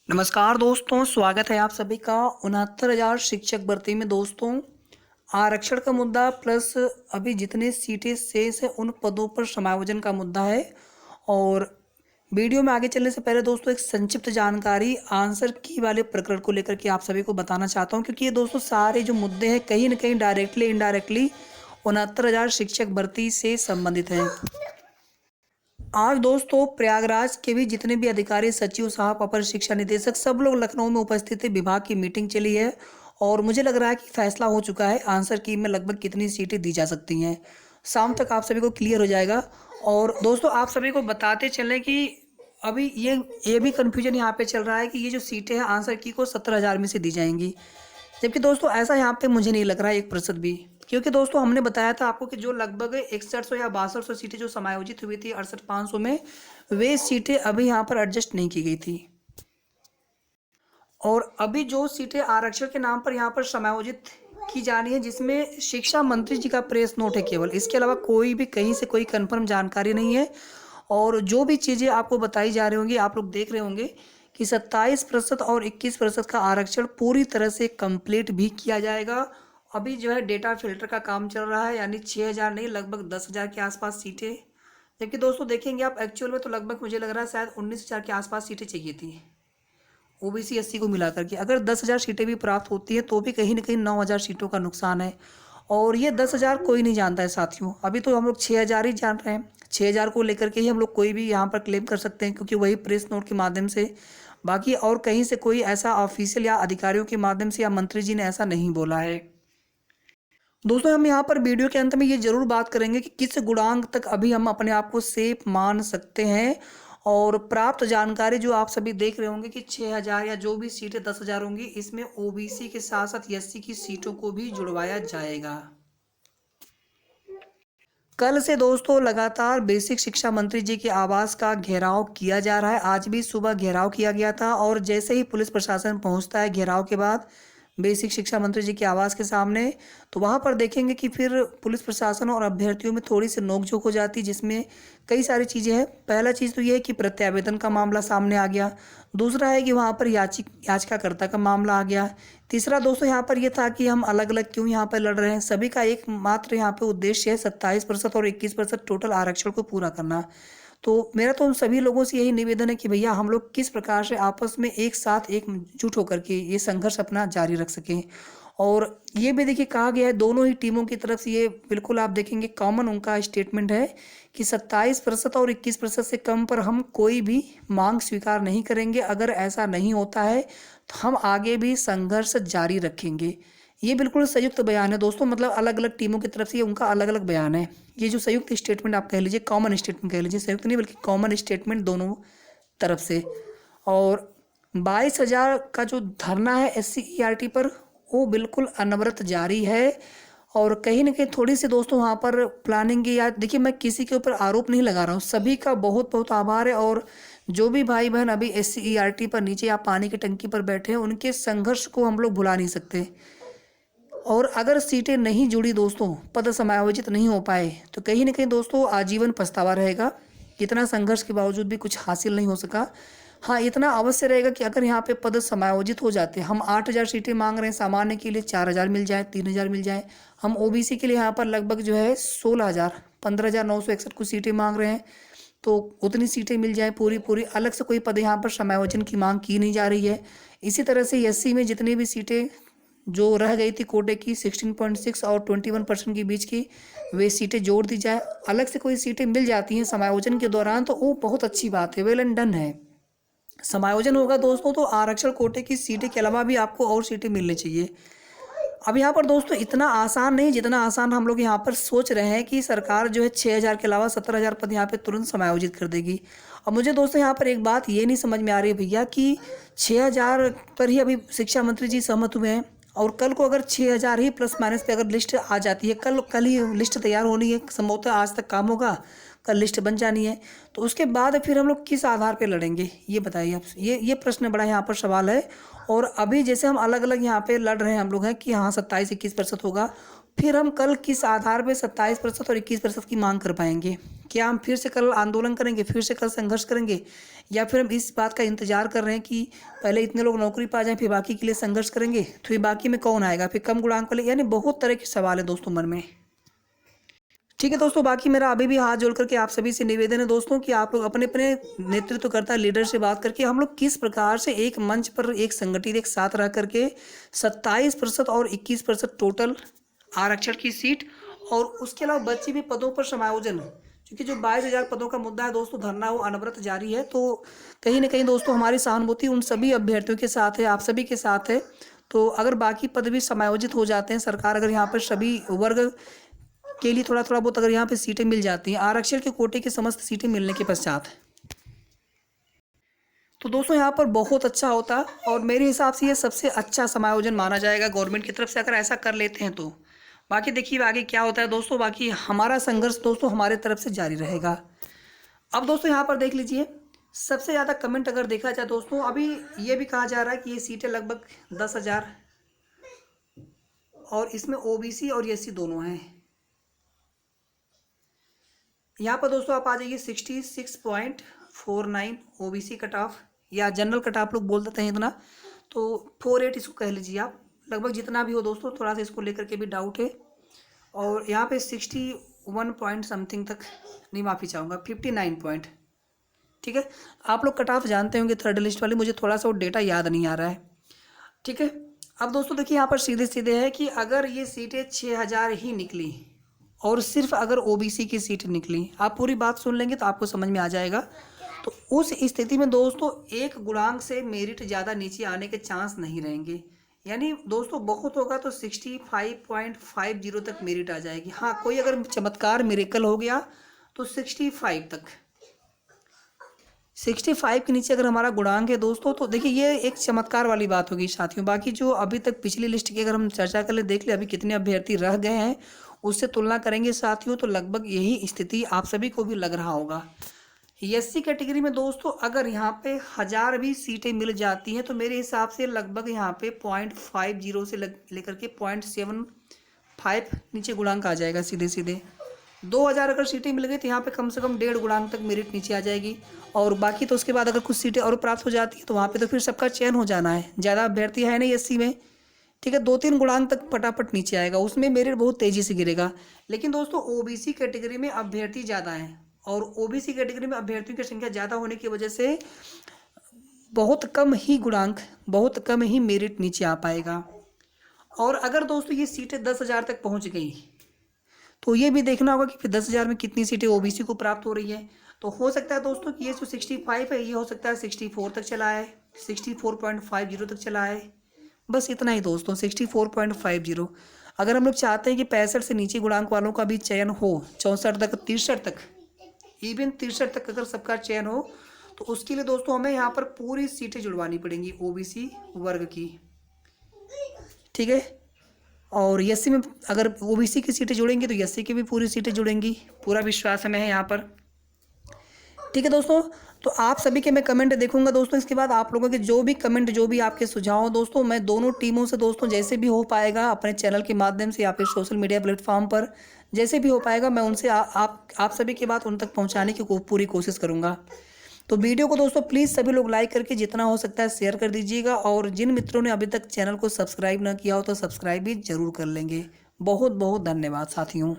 नमस्कार दोस्तों, स्वागत है आप सभी का 69,000 शिक्षक भर्ती में। दोस्तों, आरक्षण का मुद्दा प्लस अभी जितने सीटें शेष है उन पदों पर समायोजन का मुद्दा है। और वीडियो में आगे चलने से पहले दोस्तों एक संक्षिप्त जानकारी आंसर की वाले प्रकरण को लेकर के आप सभी को बताना चाहता हूं, क्योंकि ये दोस्तों सारे जो मुद्दे हैं कहीं ना कहीं डायरेक्टली इनडायरेक्टली 69,000 शिक्षक भर्ती से संबंधित हैं। आज दोस्तों प्रयागराज के भी जितने भी अधिकारी, सचिव साहब, अपर शिक्षा निदेशक सब लोग लखनऊ में उपस्थित थे। विभाग की मीटिंग चली है और मुझे लग रहा है कि फैसला हो चुका है आंसर की में लगभग कितनी सीटें दी जा सकती हैं। शाम तक आप सभी को क्लियर हो जाएगा। और दोस्तों आप सभी को बताते चलें कि अभी ये भी कन्फ्यूजन यहाँ पे चल रहा है कि ये जो सीटें हैं आंसर की को 70,000 में से दी जाएंगी, जबकि दोस्तों ऐसा यहाँ पे मुझे नहीं लग रहा है 1% भी। क्योंकि दोस्तों हमने बताया था आपको कि जो लगभग 6100 या 6200 सीटें जो समायोजित हुई थी 68,500 में, वे सीटें अभी यहाँ पर एडजस्ट नहीं की गई थी। और अभी जो सीटें आरक्षण के नाम पर यहाँ पर समायोजित की जानी है, जिसमें शिक्षा मंत्री जी का प्रेस नोट है केवल, इसके अलावा कोई भी कहीं से कोई कंफर्म जानकारी नहीं है। और जो भी चीज़ें आपको बताई जा रही होंगी, आप लोग देख रहे होंगे कि 27% और 21% का आरक्षण पूरी तरह से कंप्लीट भी किया जाएगा। अभी जो है डेटा फिल्टर का काम चल रहा है, यानी 6,000 नहीं लगभग 10,000 के आसपास सीटें। जबकि दोस्तों देखेंगे आप एक्चुअल में तो लगभग मुझे लग रहा है शायद 19,000 के आसपास सीटें चाहिए थी ओबीसी एससी को मिलाकर के। अगर 10,000 सीटें भी प्राप्त होती हैं तो भी कहीं ना कहीं 9,000 सीटों का नुकसान है। और ये 10,000 कोई नहीं जानता है साथियों, अभी तो हम लोग 6,000 ही जान रहे हैं। 6,000 को लेकर के ही हम लोग कोई भी यहाँ पर क्लेम कर सकते हैं, क्योंकि वही प्रेस नोट के माध्यम से, बाकी और कहीं से कोई ऐसा ऑफिशियल या अधिकारियों के माध्यम से या मंत्री जी ने ऐसा नहीं बोला है। दोस्तों हम यहाँ पर वीडियो के अंत में ये जरूर बात करेंगे कि किस गुणांक तक अभी हम अपने आप को सेफ मान सकते हैं। और प्राप्त जानकारी जो आप सभी देख रहे होंगे कि 6,000 या जो भी सीटें 10,000 होंगी, इसमें ओबीसी के साथ साथ एससी की सीटों को भी जुड़वाया जाएगा। कल से दोस्तों लगातार बेसिक शिक्षा मंत्री जी के आवास का घेराव किया जा रहा है। आज भी सुबह घेराव किया गया था और जैसे ही पुलिस प्रशासन पहुंचता है घेराव के बाद बेसिक शिक्षा मंत्री जी के आवास के सामने, तो वहां पर देखेंगे कि फिर पुलिस प्रशासन और अभ्यर्थियों में थोड़ी सी नोकझोंक हो जाती है, जिसमें कई सारी चीज़ें हैं। पहला चीज़ तो ये है कि प्रत्यावेदन का मामला सामने आ गया। दूसरा है कि वहाँ पर याचिकाकर्ता का मामला आ गया। तीसरा दोस्तों यहाँ पर यह था कि हम अलग अलग क्यों यहाँ पर लड़ रहे हैं। सभी का एक मात्र यहाँ पे उद्देश्य है 27% और 21% टोटल आरक्षण को पूरा करना। तो मेरा तो उन सभी लोगों से यही निवेदन है कि भैया हम लोग किस प्रकार से आपस में एक साथ एकजुट होकर के ये संघर्ष अपना जारी रख सकें। और ये भी देखिए कहा गया है दोनों ही टीमों की तरफ से, ये बिल्कुल आप देखेंगे कॉमन उनका स्टेटमेंट है कि 27% और 21% से कम पर हम कोई भी मांग स्वीकार नहीं करेंगे। अगर ऐसा नहीं होता है तो हम आगे भी संघर्ष जारी रखेंगे। ये बिल्कुल संयुक्त बयान है दोस्तों, मतलब अलग अलग टीमों की तरफ से ये उनका अलग अलग बयान है। ये जो संयुक्त स्टेटमेंट आप कह लीजिए, कॉमन स्टेटमेंट कह लीजिए, संयुक्त नहीं बल्कि कॉमन स्टेटमेंट दोनों तरफ से। और 22,000 का जो धरना है SCERT पर, वो बिल्कुल अनवरत जारी है। और कहीं ना कहीं थोड़ी सी दोस्तों वहाँ पर प्लानिंग की, या देखिए मैं किसी के ऊपर आरोप नहीं लगा रहा हूँ, सभी का बहुत बहुत आभार है। और जो भी भाई बहन अभी SCERT पर नीचे या पानी की टंकी पर बैठे हैं, उनके संघर्ष को हम लोग भुला नहीं सकते। और अगर सीटें नहीं जुड़ी दोस्तों, पद समायोजित नहीं हो पाए, तो कहीं ना कहीं दोस्तों आजीवन पछतावा रहेगा। इतना संघर्ष के बावजूद भी कुछ हासिल नहीं हो सका। हाँ, इतना अवश्य रहेगा कि अगर यहाँ पे पद समायोजित हो जाते, हम 8,000 सीटें मांग रहे हैं, सामान्य के लिए 4,000 मिल जाए, 3,000 मिल जाए। हम ओबीसी के लिए यहाँ पर लगभग जो है 16,000 15,961 कुछ सीटें मांग रहे हैं, तो उतनी सीटें मिल जाए पूरी पूरी। अलग से कोई पद यहाँ पर समायोजन की मांग की नहीं जा रही है। इसी तरह से एससी में जितनी भी सीटें जो रह गई थी कोटे की 16.6 और 21% के बीच की, वे सीटें जोड़ दी जाए। अलग से कोई सीटें मिल जाती हैं समायोजन के दौरान तो वो बहुत अच्छी बात है, वेल एंड डन है। समायोजन होगा दोस्तों तो आरक्षण कोटे की सीटें के अलावा भी आपको और सीटें मिलनी चाहिए। अब यहाँ पर दोस्तों इतना आसान नहीं जितना आसान हम लोग यहाँ पर सोच रहे हैं कि सरकार जो है 6,000 के अलावा 17,000 पद यहाँ पे तुरंत समायोजित कर देगी। अब मुझे दोस्तों यहाँ पर एक बात ये नहीं समझ में आ रही है भैया कि 6,000 पर ही अभी शिक्षा मंत्री जी सहमत हुए हैं, और कल को अगर 6,000 ही प्लस माइनस पे अगर लिस्ट आ जाती है, कल ही लिस्ट तैयार होनी है, संभवतः आज तक काम होगा, कल लिस्ट बन जानी है, तो उसके बाद फिर हम लोग किस आधार पे लड़ेंगे ये बताइए आप। ये प्रश्न बड़ा यहाँ पर सवाल है। और अभी जैसे हम अलग अलग यहाँ पे लड़ रहे हैं हम लोग हैं कि हाँ 27-21% होगा, फिर हम कल किस आधार पे 27% और 21% की मांग कर पाएंगे? क्या हम फिर से कल आंदोलन करेंगे, फिर से कल संघर्ष करेंगे, या फिर हम इस बात का इंतजार कर रहे हैं कि पहले इतने लोग नौकरी पा जाएं फिर बाकी के लिए संघर्ष करेंगे, तो फिर बाकी में कौन आएगा, फिर कम गुणांक वाले? यानी बहुत तरह के सवाल है दोस्तों मन में। ठीक है दोस्तों, बाकी मेरा अभी भी हाथ जोड़ करके आप सभी से निवेदन है दोस्तों कि आप लोग अपने अपने नेतृत्वकर्ता लीडर से बात करके हम लोग किस प्रकार से एक मंच पर एक संगठित एक साथ रह करके 27% और 21% टोटल आरक्षण की सीट, और उसके अलावा बचे भी पदों पर समायोजन, क्योंकि जो 22,000 पदों का मुद्दा है दोस्तों, धरना वो अनवरत जारी है। तो कहीं ना कहीं दोस्तों हमारी सहानुभूति उन सभी अभ्यर्थियों के साथ है, आप सभी के साथ है। तो अगर बाकी पद भी समायोजित हो जाते हैं, सरकार अगर यहाँ पर सभी वर्ग के लिए थोड़ा थोड़ा बहुत अगर यहाँ पे सीटें मिल जाती हैं आरक्षण के कोटे की समस्त सीटें मिलने के पश्चात, तो दोस्तों यहाँ पर बहुत अच्छा होता, और मेरे हिसाब से ये सबसे अच्छा समायोजन माना जाएगा गवर्नमेंट की तरफ से अगर ऐसा कर लेते हैं तो। बाकी देखिए आगे क्या होता है दोस्तों, बाकी हमारा संघर्ष दोस्तों हमारे तरफ से जारी रहेगा। अब दोस्तों यहाँ पर देख लीजिए, सबसे ज़्यादा कमेंट अगर देखा जाए दोस्तों, अभी ये भी कहा जा रहा है कि ये सीटें लगभग 10,000, और इसमें ओबीसी और एससी दोनों हैं। यहाँ पर दोस्तों आप आ जाइए 66.49 ओबीसी कट ऑफ, या जनरल कट ऑफ लोग बोल देते हैं इतना, तो 48 इसको कह लीजिए आप, लगभग जितना भी हो दोस्तों, थोड़ा सा इसको लेकर के भी डाउट है। और यहाँ पे 61 पॉइंट समथिंग तक, नहीं माफ़ी चाहूँगा 59 पॉइंट, ठीक है। आप लोग कट ऑफ जानते होंगे थर्ड लिस्ट वाले, मुझे थोड़ा सा वो डेटा याद नहीं आ रहा है, ठीक है। अब दोस्तों देखिए यहाँ पर सीधे सीधे है कि अगर ये सीटें 6,000 ही निकली और सिर्फ अगर ओबीसी की सीट निकली, आप पूरी बात सुन लेंगे तो आपको समझ में आ जाएगा। तो उस स्थिति में दोस्तों एक गुणांक से मेरिट ज़्यादा नीचे आने के चांस नहीं रहेंगे, यानी दोस्तों बहुत होगा तो 65.50 तक मेरिट आ जाएगी। हाँ, कोई अगर चमत्कार मिरेकल हो गया तो 65 तक, 65 के नीचे अगर हमारा गुणांक है दोस्तों, तो देखिए ये एक चमत्कार वाली बात होगी साथियों। बाकी जो अभी तक पिछली लिस्ट की अगर हम चर्चा कर ले, देख ले अभी कितने अभ्यर्थी रह गए हैं, उससे तुलना करेंगे साथियों, तो लगभग यही स्थिति आप सभी को भी लग रहा होगा। एससी कैटेगरी में दोस्तों अगर यहाँ पे 1000 भी सीटें मिल जाती हैं तो मेरे हिसाब से लगभग यहाँ पे 0.50 से लेकर के 0.75 नीचे गुणांक आ जाएगा सीधे सीधे। 2000 अगर सीटें मिल गई तो यहाँ पे कम से कम 1.5 गुणांक तक मेरिट नीचे आ जाएगी, और बाकी तो उसके बाद अगर कुछ सीटें और प्राप्त हो जाती है तो वहाँ पे तो फिर सबका चयन हो जाना है, ज़्यादा अभ्यर्थी है नहीं एससी में, ठीक है। 2-3 गुणांक तक फटाफट नीचे आएगा, उसमें मेरिट बहुत तेज़ी से गिरेगा। लेकिन दोस्तों ओबीसी कैटेगरी में अभ्यर्थी ज़्यादा हैं, और ओबीसी कैटेगरी में अभ्यर्थियों की संख्या ज़्यादा होने की वजह से बहुत कम ही गुणांक, बहुत कम ही मेरिट नीचे आ पाएगा। और अगर दोस्तों ये सीटें 10,000 तक पहुँच गई तो ये भी देखना होगा कि फिर 10,000 में कितनी सीटें ओबीसी को प्राप्त हो रही है। तो हो सकता है दोस्तों कि ये जो 65 है ये हो सकता है 64 तक चला है, 64.50 तक चला है, बस इतना ही दोस्तों, 64.50। अगर हम लोग चाहते हैं कि 65 से नीचे गुणांक वालों का भी चयन हो, 64 तक, 63 तक, इवन 63 तक अगर सबका चयन हो, तो उसके लिए दोस्तों हमें यहाँ पर पूरी सीटें जुड़वानी पड़ेंगी ओबीसी वर्ग की, ठीक है। और एससी में अगर ओबीसी की सीटें जुड़ेंगी तो एससी की भी पूरी सीटें जुड़ेंगी, पूरा विश्वास हमें है यहाँ पर, ठीक है दोस्तों। तो आप सभी के मैं कमेंट देखूंगा दोस्तों, इसके बाद आप लोगों के जो भी कमेंट, जो भी आपके सुझाव हो दोस्तों, मैं दोनों टीमों से दोस्तों जैसे भी हो पाएगा अपने चैनल के माध्यम से या फिर सोशल मीडिया प्लेटफॉर्म पर जैसे भी हो पाएगा मैं उनसे आप सभी की बात उन तक पहुँचाने की पूरी कोशिश करूँगा। तो वीडियो को दोस्तों प्लीज़ सभी लोग लाइक करके जितना हो सकता है शेयर कर दीजिएगा, और जिन मित्रों ने अभी तक चैनल को सब्सक्राइब ना किया हो तो सब्सक्राइब भी जरूर कर लेंगे। बहुत बहुत धन्यवाद साथियों।